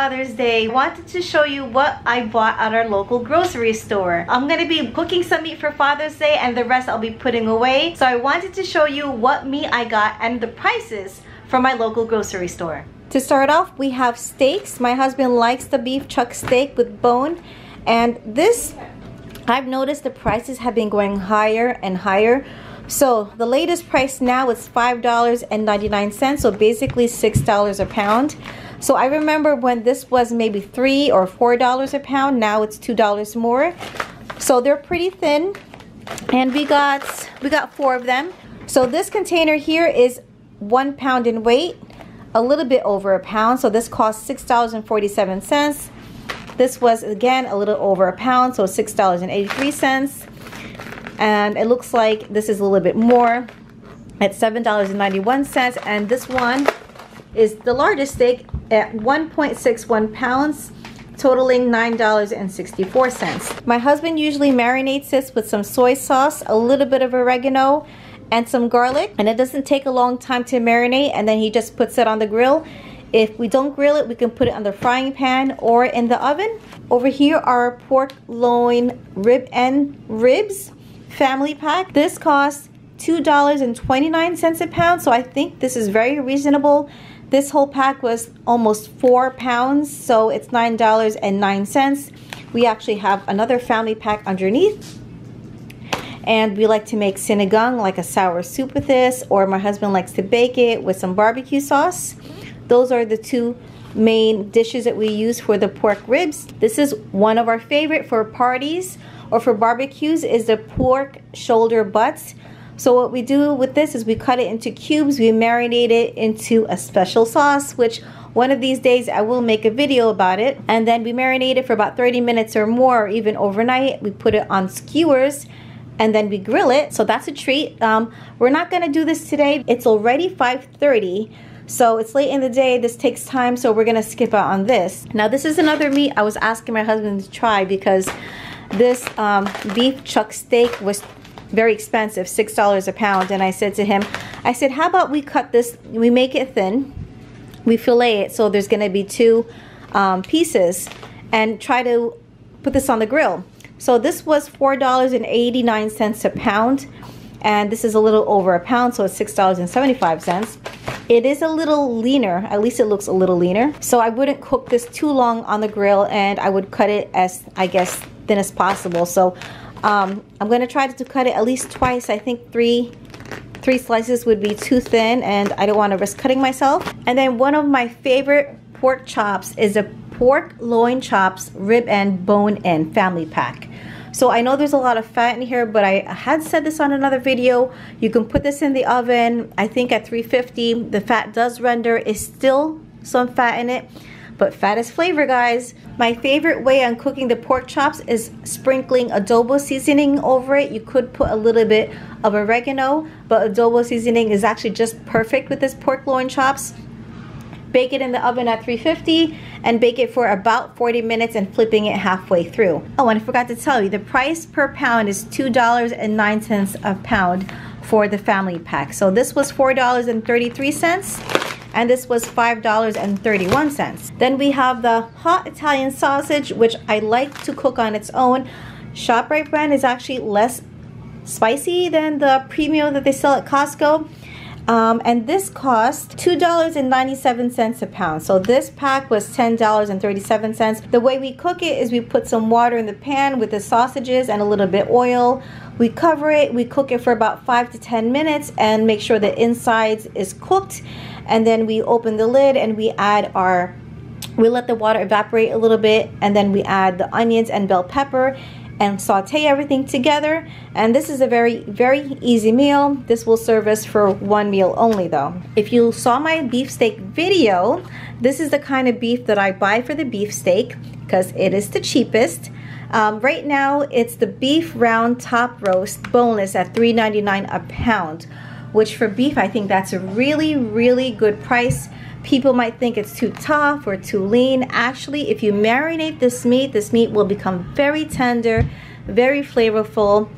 Father's Day, I wanted to show you what I bought at our local grocery store. I'm gonna be cooking some meat for Father's Day and the rest I'll be putting away. So I wanted to show you what meat I got and the prices from my local grocery store. To start off, we have steaks. My husband likes the beef chuck steak with bone, and this, I've noticed the prices have been going higher and higher. So the latest price now is $5.99, so basically $6 a pound. So I remember when this was maybe $3 or $4 a pound, now it's $2 more. So they're pretty thin, and we got 4 of them. So this container here is 1 pound in weight, a little bit over a pound. So this cost $6.47. This was again a little over a pound, so $6.83. And it looks like this is a little bit more at $7.91, and this one is the largest steak at 1.61 pounds, totaling $9.64. My husband usually marinates this with some soy sauce, a little bit of oregano, and some garlic, and it doesn't take a long time to marinate, and then he just puts it on the grill. If we don't grill it, we can put it on the frying pan or in the oven. Over here are pork loin ribs family pack. This costs $2.29 a pound, so I think this is very reasonable. This whole pack was almost 4 pounds, so it's $9.09. We actually have another family pack underneath, and we like to make sinigang, like a sour soup with this, or my husband likes to bake it with some barbecue sauce. Those are the 2 main dishes that we use for the pork ribs. This is one of our favorite for parties or for barbecues, is the pork shoulder butts. So what we do with this is we cut it into cubes, we marinate it into a special sauce, which one of these days I will make a video about it. And then we marinate it for about 30 minutes or more, or even overnight. We put it on skewers and then we grill it. So that's a treat. We're not gonna do this today. It's already 5:30. So it's late in the day, this takes time, so we're gonna skip out on this. Now this is another meat I was asking my husband to try, because this beef chuck steak was very expensive, $6 a pound. And I said to him, I said, how about we cut this, we make it thin, we fillet it, so there's gonna be 2 pieces, and try to put this on the grill. So this was $4.89 a pound, and this is a little over a pound, so it's $6.75. It is a little leaner, at least it looks a little leaner. So I wouldn't cook this too long on the grill, and I would cut it as, I guess, thin as possible. So I'm gonna try to cut it at least twice. I think three slices would be too thin, and I don't want to risk cutting myself. And then one of my favorite pork chops is a pork loin chops rib and bone in family pack. So I know there's a lot of fat in here, but I had said this on another video. You can put this in the oven, I think at 350. The fat does render, is still some fat in it, but fat is flavor, guys. My favorite way on cooking the pork chops is sprinkling adobo seasoning over it. You could put a little bit of oregano, but adobo seasoning is actually just perfect with this pork loin chops. Bake it in the oven at 350 and bake it for about 40 minutes and flipping it halfway through. Oh, and I forgot to tell you, the price per pound is $2.09 a pound for the family pack. So this was $4.33 and this was $5.31. Then we have the hot Italian sausage, which I like to cook on its own. ShopRite brand is actually less spicy than the premium that they sell at Costco. And this cost $2.97 a pound. So this pack was $10.37. The way we cook it is we put some water in the pan with the sausages and a little bit oil. We cover it, we cook it for about 5 to 10 minutes and make sure the insides is cooked. And then we open the lid and we add we let the water evaporate a little bit, and then we add the onions and bell pepper and saute everything together. And this is a very, very easy meal. This will serve us for one meal only though. If you saw my beef steak video, this is the kind of beef that I buy for the beef steak because it is the cheapest. Right now it's the beef round top roast boneless at $3.99 a pound, which for beef I think that's a really, really good price. People might think it's too tough or too lean. Actually, if you marinate this meat will become very tender, very flavorful,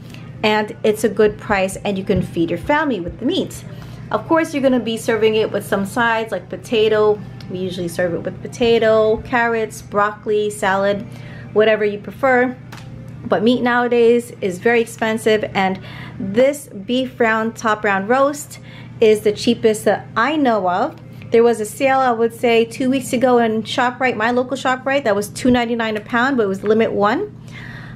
and it's a good price, and you can feed your family with the meat. Of course, you're gonna be serving it with some sides like potato, We usually serve it with potato, carrots, broccoli, salad, whatever you prefer. But meat nowadays is very expensive, and this beef top round roast is the cheapest that I know of. There was a sale, I would say 2 weeks ago in ShopRite, my local ShopRite, that was $2.99 a pound, but it was limit one.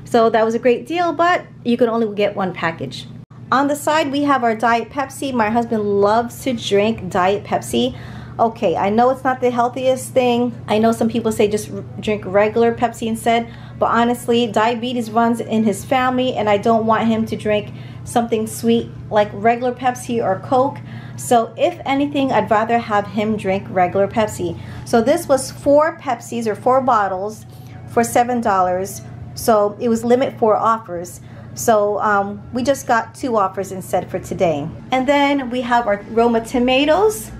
So that was a great deal, but you can only get one package. On the side, we have our Diet Pepsi. My husband loves to drink Diet Pepsi. Okay, I know it's not the healthiest thing. I know some people say just drink regular Pepsi instead, but honestly, diabetes runs in his family, and I don't want him to drink something sweet like regular Pepsi or Coke. So if anything, I'd rather have him drink regular Pepsi. So this was 4 Pepsis or 4 bottles for $7. So it was limit 4 offers. So we just got 2 offers instead for today. And then we have our Roma tomatoes.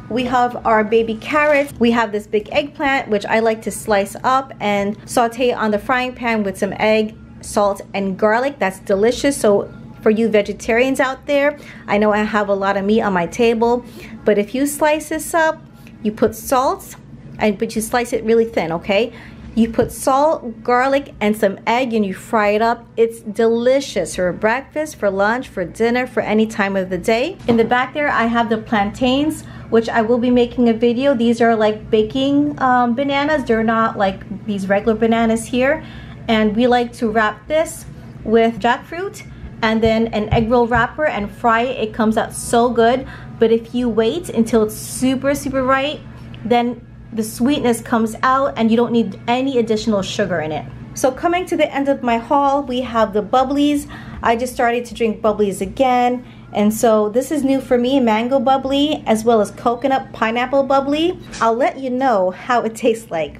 We have our baby carrots. We have this big eggplant, which I like to slice up and saute on the frying pan with some egg, salt, and garlic. That's delicious. So for you vegetarians out there, I know I have a lot of meat on my table, but if you slice this up, you put salt, but you slice it really thin, okay? You put salt, garlic, and some egg, and you fry it up. It's delicious for breakfast, for lunch, for dinner, for any time of the day. In the back there, I have the plantains, which I will be making a video. These are like baking bananas. They're not like these regular bananas here. And we like to wrap this with jackfruit and then an egg roll wrapper and fry it. It comes out so good. But if you wait until it's super right, then the sweetness comes out and you don't need any additional sugar in it. So coming to the end of my haul, we have the bubblies. I just started to drink bubblies again. And so this is new for me, mango bubbly, as well as coconut pineapple bubbly. I'll let you know how it tastes like,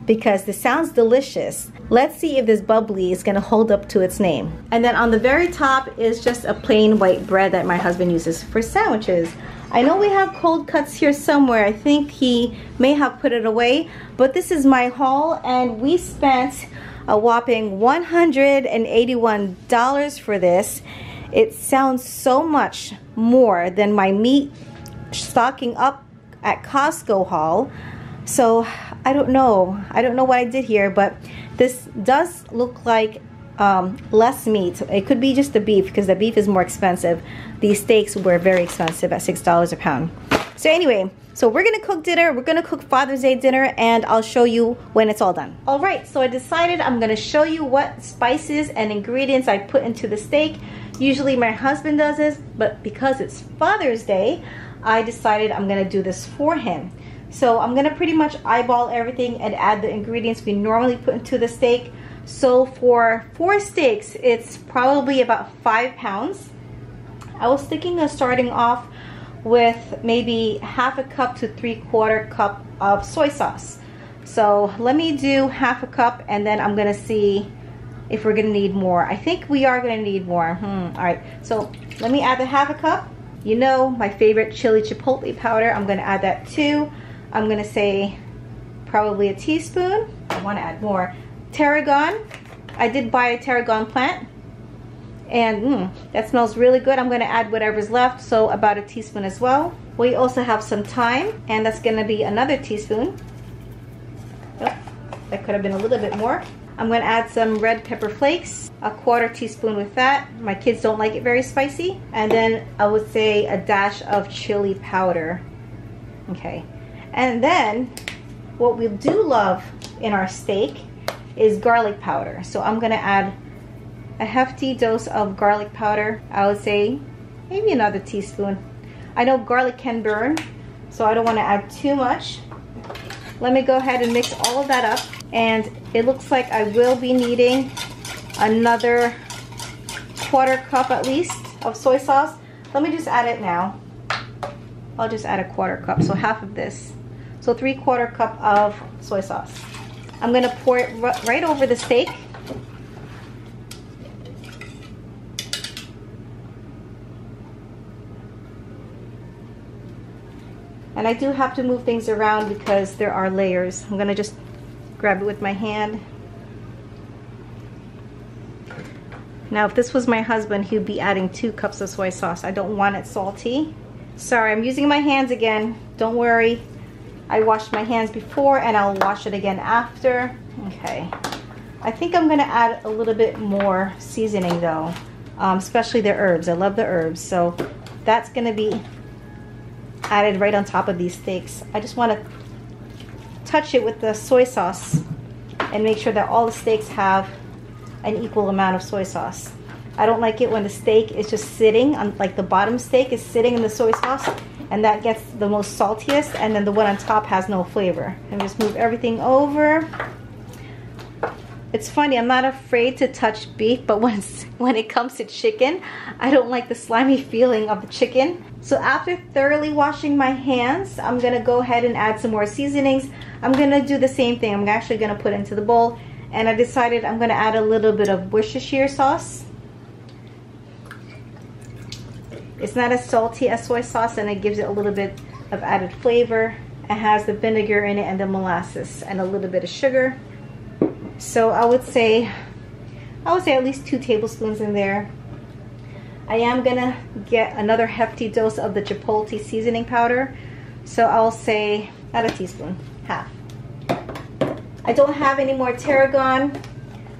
because this sounds delicious. Let's see if this bubbly is gonna hold up to its name. And then on the very top is just a plain white bread that my husband uses for sandwiches. I know we have cold cuts here somewhere. I think he may have put it away, but this is my haul, and we spent a whopping $181 for this. It sounds so much more than my meat stocking up at Costco haul. So I don't know what I did here, but this does look like less meat. It could be just the beef, because the beef is more expensive. These steaks were very expensive at $6 a pound. So anyway, so we're gonna cook dinner. We're gonna cook Father's Day dinner, and I'll show you when it's all done. All right, so I decided I'm gonna show you what spices and ingredients I put into the steak. Usually my husband does this, but because it's Father's Day, I decided I'm gonna do this for him. So I'm gonna pretty much eyeball everything and add the ingredients we normally put into the steak. So for 4 steaks, it's probably about 5 pounds. I was thinking of starting off with maybe half a cup to 3/4 cup of soy sauce. So let me do half a cup, and then I'm gonna see if we're gonna need more. I think we are gonna need more. All right, so let me add the half a cup. You know, my favorite chili chipotle powder, I'm gonna add that too. I'm gonna say probably a teaspoon. I wanna add more. Tarragon, I did buy a tarragon plant, and that smells really good. I'm gonna add whatever's left, so about a teaspoon as well. We also have some thyme, and that's gonna be another teaspoon. Oh, that could have been a little bit more. I'm gonna add some red pepper flakes, a 1/4 teaspoon with that. My kids don't like it very spicy. And then I would say a dash of chili powder. Okay, and then what we do love in our steak is garlic powder. So I'm gonna add a hefty dose of garlic powder. I would say maybe another teaspoon. I know garlic can burn, so I don't wanna add too much. Let me go ahead and mix all of that up. And it looks like I will be needing another 1/4 cup at least of soy sauce. Let me just add it now. I'll just add a 1/4 cup, so half of this. So 3/4 cup of soy sauce. I'm gonna pour it right over the steak. And I do have to move things around because there are layers. I'm gonna just grab it with my hand. Now if this was my husband, he'd be adding 2 cups of soy sauce. I don't want it salty. Sorry, I'm using my hands again. Don't worry. I washed my hands before and I'll wash it again after. Okay. I think I'm gonna add a little bit more seasoning though, especially the herbs. I love the herbs, so that's gonna be added right on top of these steaks. I just want to touch it with the soy sauce and make sure that all the steaks have an equal amount of soy sauce. I don't like it when the steak is just sitting on, like the bottom steak is sitting in the soy sauce, and that gets the most saltiest, and then the one on top has no flavor. And just move everything over. It's funny, I'm not afraid to touch beef, but when it comes to chicken, I don't like the slimy feeling of the chicken. So after thoroughly washing my hands, I'm gonna go ahead and add some more seasonings. I'm gonna do the same thing. I'm actually gonna put it into the bowl, and I decided I'm gonna add a little bit of Worcestershire sauce. It's not as salty as soy sauce, and it gives it a little bit of added flavor. It has the vinegar in it and the molasses and a little bit of sugar. So I would say at least 2 tablespoons in there. I am gonna get another hefty dose of the chipotle seasoning powder. So I'll say about a teaspoon, half. I don't have any more tarragon.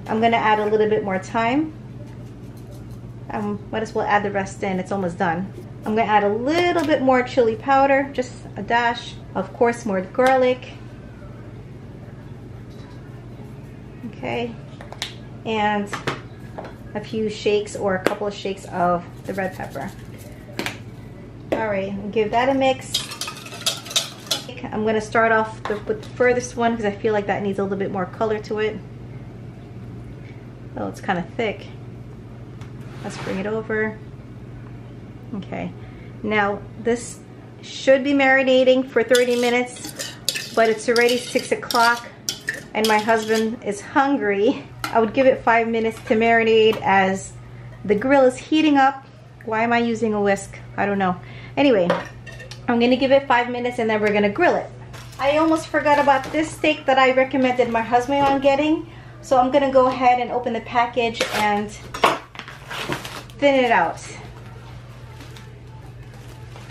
I'm gonna add a little bit more thyme. Might as well add the rest in, it's almost done. I'm gonna add a little bit more chili powder, just a dash. Of course, more garlic. Okay, and a few shakes or a couple of shakes of the red pepper. All right, give that a mix. I'm gonna start off with the furthest one because I feel like that needs a little bit more color to it. Oh, it's kind of thick. Let's bring it over. Okay, now this should be marinating for 30 minutes, but it's already 6 o'clock and my husband is hungry. I would give it 5 minutes to marinate as the grill is heating up. Why am I using a whisk? I don't know. Anyway, I'm gonna give it 5 minutes and then we're gonna grill it. I almost forgot about this steak that I recommended my husband on getting. So I'm gonna go ahead and open the package and thin it out.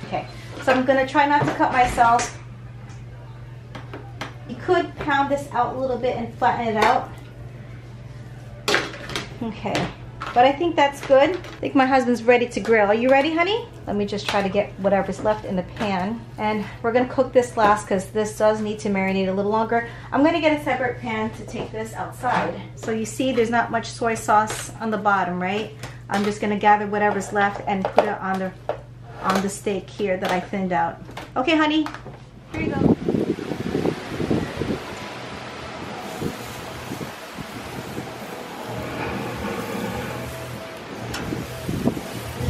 Okay, so I'm gonna try not to cut myself. You could pound this out a little bit and flatten it out. Okay, but I think that's good. I think my husband's ready to grill. Are you ready, honey? Let me just try to get whatever's left in the pan. And we're gonna cook this last because this does need to marinate a little longer. I'm gonna get a separate pan to take this outside. So you see there's not much soy sauce on the bottom, right? I'm just gonna gather whatever's left and put it on the steak here that I thinned out. Okay, honey, here you go.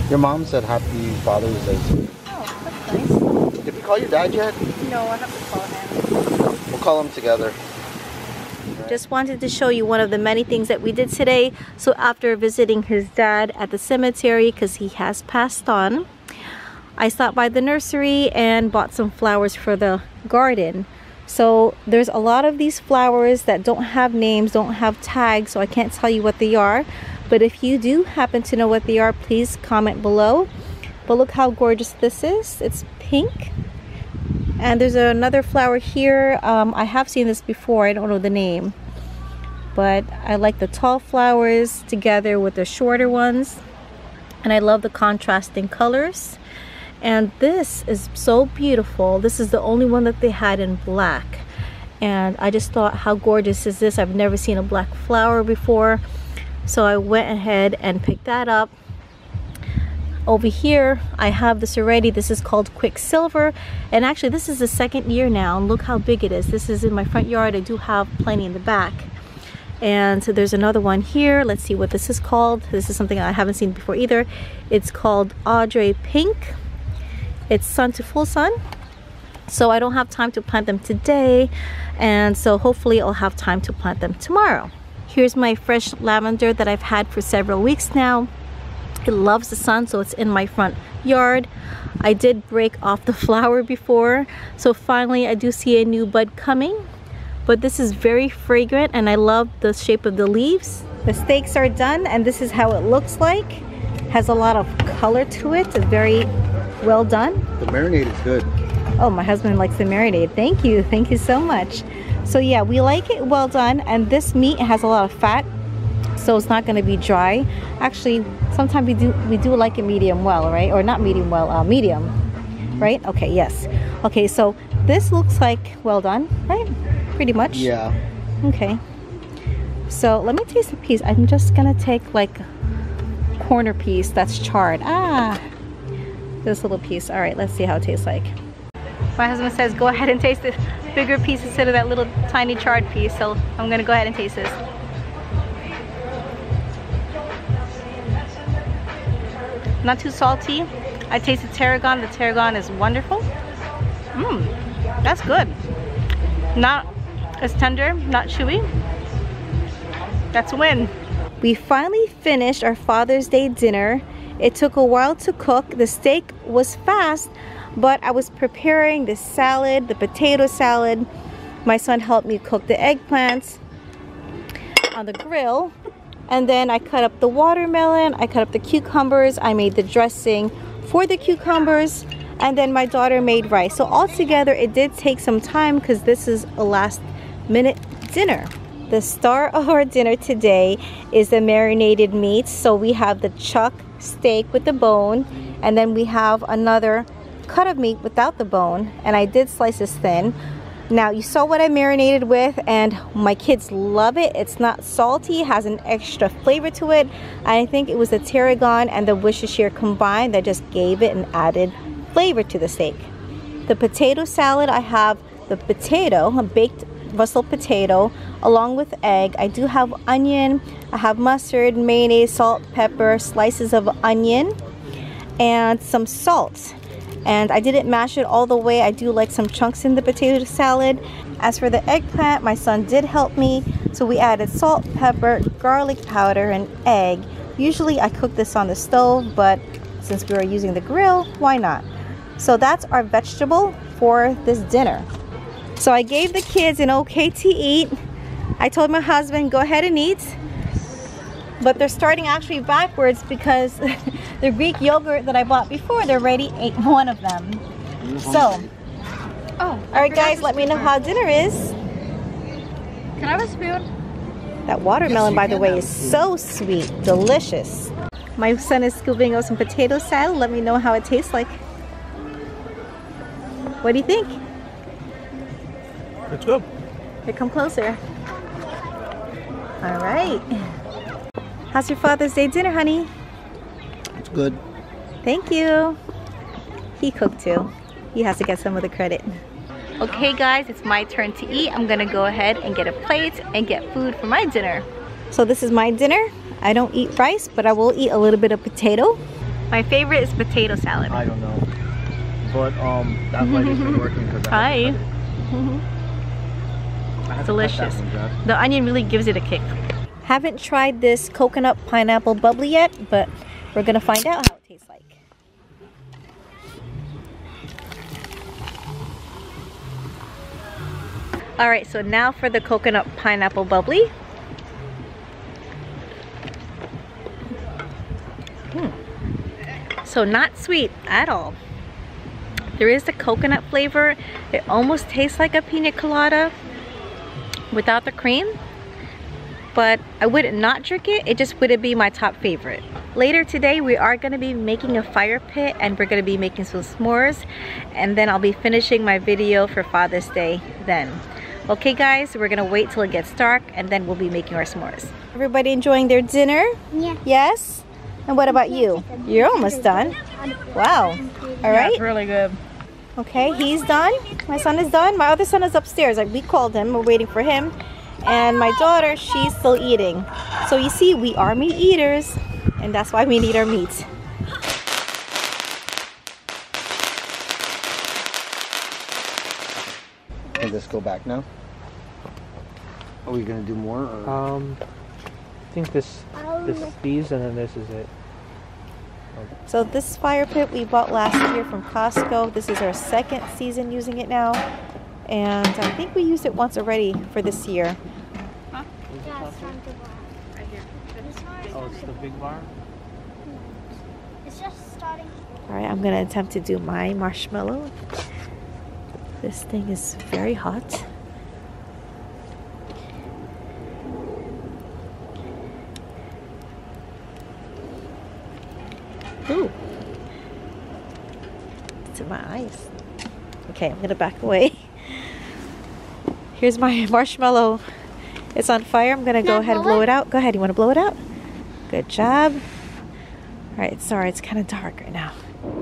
Your mom said Happy Father's Day to you. Oh, that's nice. Did we call your dad yet? No, I have to call him. We'll call him together. Just wanted to show you one of the many things that we did today. So after visiting his dad at the cemetery, because he has passed on, I stopped by the nursery and bought some flowers for the garden. So there's a lot of these flowers that don't have names, don't have tags, so I can't tell you what they are. But if you do happen to know what they are, please comment below. But look how gorgeous this is. It's pink. And there's another flower here. I have seen this before. I don't know the name. But I like the tall flowers together with the shorter ones. And I love the contrasting colors. And this is so beautiful. This is the only one that they had in black. And I just thought, how gorgeous is this? I've never seen a black flower before. So I went ahead and picked that up. Over here, I have this already. This is called Quicksilver. And actually, this is the 2nd year now. And look how big it is. This is in my front yard. I do have plenty in the back. And so there's another one here. Let's see what this is called. This is something I haven't seen before either. It's called Audrey Pink. It's sun to full sun. So I don't have time to plant them today. And so hopefully I'll have time to plant them tomorrow. Here's my fresh lavender that I've had for several weeks now. It loves the sun, so it's in my front yard. I did break off the flower before, so finally I do see a new bud coming. But this is very fragrant and I love the shape of the leaves. The steaks are done and this is how it looks like. Has a lot of color to it. It's very well done. The marinade is good. Oh, my husband likes the marinade. Thank you. Thank you so much. So yeah, we like it well done, and this meat has a lot of fat, so it's not going to be dry. Actually, sometimes we do like it medium well, right? Or not medium well, medium, right? Okay, yes. Okay, so this looks like well done, right? Pretty much. Yeah. Okay. So let me taste the piece. I'm just gonna take like a corner piece that's charred. Ah, this little piece. All right, let's see how it tastes like. My husband says go ahead and taste the bigger piece instead of that little tiny charred piece. So I'm gonna go ahead and taste this. Not too salty. I tasted tarragon. The tarragon is wonderful. Mmm, that's good. Not as tender, not chewy. That's a win. We finally finished our Father's Day dinner. It took a while to cook. The steak was fast, but I was preparing the salad, the potato salad. My son helped me cook the eggplants on the grill. And then I cut up the watermelon, I cut up the cucumbers, I made the dressing for the cucumbers, and then my daughter made rice. So altogether it did take some time because this is a last minute dinner. The star of our dinner today is the marinated meats. So we have the chuck steak with the bone, and then we have another cut of meat without the bone, and I did slice this thin. Now you saw what I marinated with, and my kids love it. It's not salty, it has an extra flavor to it. I think it was the tarragon and the Worcestershire combined that just gave it an added flavor to the steak. The potato salad, I have the potato, a baked Brussels potato, along with egg. I do have onion, I have mustard, mayonnaise, salt, pepper, slices of onion, and some salt. And I didn't mash it all the way. I do like some chunks in the potato salad. As for the eggplant, my son did help me. So we added salt, pepper, garlic powder, and egg. Usually I cook this on the stove, but since we were using the grill, why not? So that's our vegetable for this dinner. So I gave the kids an okay to eat. I told my husband, go ahead and eat. But they're starting actually backwards because the Greek yogurt that I bought before, they already ate one of them. So, all right guys, let me know how dinner is. Can I have a spoon? That watermelon, by the way, is so sweet, delicious. My son is scooping up some potato salad. Let me know how it tastes like. What do you think? It's good. Here, come closer. All right. How's your Father's Day dinner, honey? It's good. Thank you. He cooked too. He has to get some of the credit. Okay guys, it's my turn to eat. I'm gonna go ahead and get a plate and get food for my dinner. So this is my dinner. I don't eat rice, but I will eat a little bit of potato. My favorite is potato salad. I don't know. But that lady's been working because Hi. Delicious. The onion really gives it a kick. Haven't tried this coconut pineapple bubbly yet, but we're gonna find out how it tastes like. All right, so now for the coconut pineapple bubbly. So not sweet at all. There is the coconut flavor. It almost tastes like a pina colada without the cream. But I wouldn't not drink it. It just wouldn't be my top favorite. Later today, we are gonna be making a fire pit and we're gonna be making some s'mores. And then I'll be finishing my video for Father's Day then. Okay guys, we're gonna wait till it gets dark and then we'll be making our s'mores. Everybody enjoying their dinner? Yeah. Yes? And what about you? You're almost done. Wow. All right. It's really good. Okay, he's done. My son is done. My other son is upstairs. Like we called him. We're waiting for him. And my daughter, she's still eating. So you see, we are meat eaters, and that's why we need our meat. Can this go back now? Are we gonna do more? Or? I think this these and then this is it. So this fire pit we bought last year from Costco. This is our second season using it now. And I think we used it once already for this year. Huh? Yeah, it's time to bar. Right here. Oh, it's the big bar? It's just starting. All right, I'm gonna attempt to do my marshmallow. This thing is very hot. Ooh. It's in my eyes. Okay, I'm gonna back away. Here's my marshmallow. It's on fire. I'm gonna go ahead and blow it out. Go ahead, you wanna blow it out? Good job. All right, sorry, it's kind of dark right now.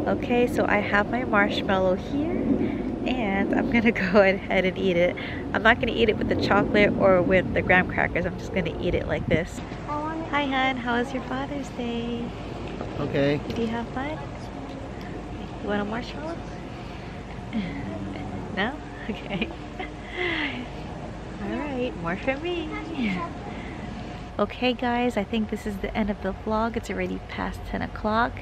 Okay, so I have my marshmallow here and I'm gonna go ahead and eat it. I'm not gonna eat it with the chocolate or with the graham crackers. I'm just gonna eat it like this. Hi, hon, how was your Father's Day? Okay. Did you have fun? You want a marshmallow? No? Okay. Alright, more for me. Okay guys, I think this is the end of the vlog. It's already past 10 o'clock.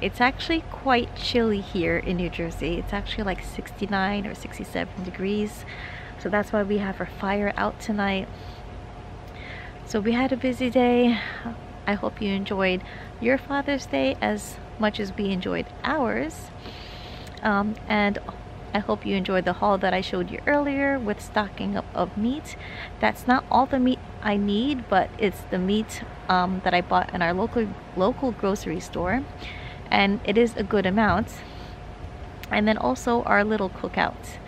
It's actually quite chilly here in New Jersey. It's actually like 69 or 67 degrees. So that's why we have our fire out tonight. So we had a busy day. I hope you enjoyed your Father's Day as much as we enjoyed ours. And I hope you enjoyed the haul that I showed you earlier with stocking up of meat. That's not all the meat I need, but it's the meat that I bought in our local grocery store, and it is a good amount. And then also our little cookout.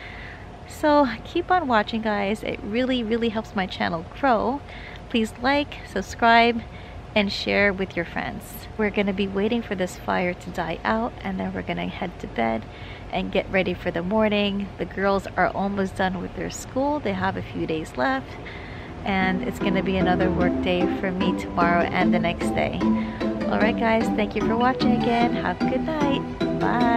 So keep on watching guys, it really helps my channel grow. Please like, subscribe, and share with your friends. We're gonna be waiting for this fire to die out, and then we're gonna head to bed and get ready for the morning. The girls are almost done with their school. They have a few days left, and it's gonna be another work day for me tomorrow and the next day. All right guys, thank you for watching again. Have a good night. Bye.